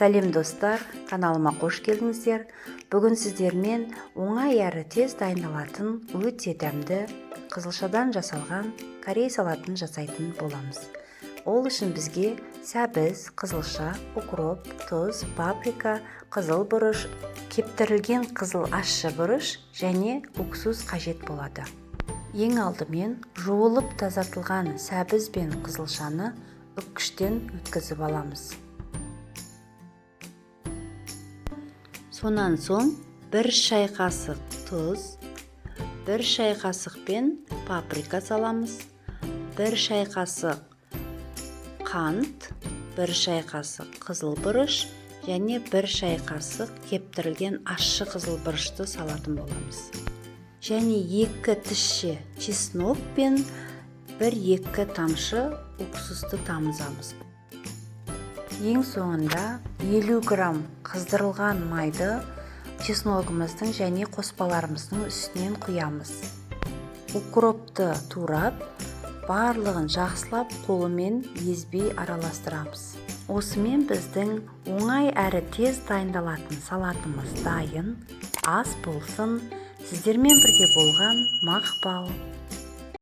Сәлем достар, каналыма қош келдіңіздер. Бүгін сіздермен оңай әрі тез дайындалатын өте дәмді қызылшадан жасалған корей салатын жасайтын боламыз. Ол үшін бізге сәбіз, қызылша, укроп, тұз, паприка, қызыл бұрыш, кептірілген қызыл ащы бұрыш және уксус қажет болады. Ең алдымен жуылып тазартылған сәбіз бен қызылшаны үккіштен өткізіп аламыз. Сонан соң 1 шай қасық тұз, 1 шай қасық пен паприка саламыз, 1 шай қасық қант, 1 шай қасық қызыл бұрыш және 1 шай қасық кептірілген ащы қызыл бұрышты салатын боламыз. Және 2 тісше чеснок пен 1-2 тамшы уксусты тамызамыз. Ең соңында 50 грамм қыздырылған майды чесногымыздың және қоспаларымыздың үстінен құямыз. Укропты турап, барлығын жақсылап қолымен езбей араластырамыз. Осымен біздің оңай әрі тез дайындалатын салатымыз дайын. Ас болсын. Сіздермен бірге болған Мақпал.